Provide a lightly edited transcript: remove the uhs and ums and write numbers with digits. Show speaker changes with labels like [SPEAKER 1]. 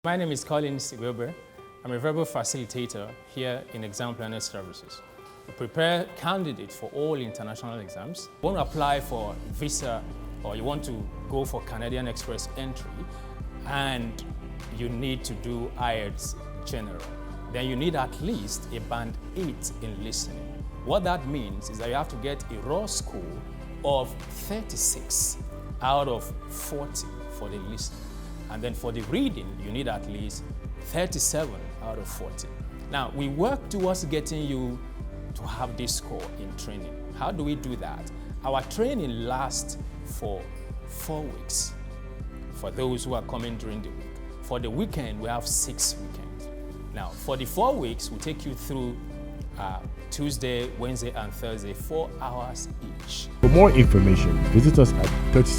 [SPEAKER 1] My name is Colin Sigweber. I'm a verbal facilitator here in Examplanet Services. We prepare candidates for all international exams. You want to apply for visa or you want to go for Canadian Express entry and you need to do Ielts General. Then you need at least a band 8 in listening. What that means is that you have to get a raw score of 36 out of 40 for the listening. And then for the reading, you need at least 37 out of 40. Now, we work towards getting you to have this score in training. How do we do that? Our training lasts for 4 weeks for those who are coming during the week. For the weekend, we have 6 weekends. Now, for the 4 weeks, we take you through Tuesday, Wednesday, and Thursday, 4 hours each.
[SPEAKER 2] For more information, visit us at 36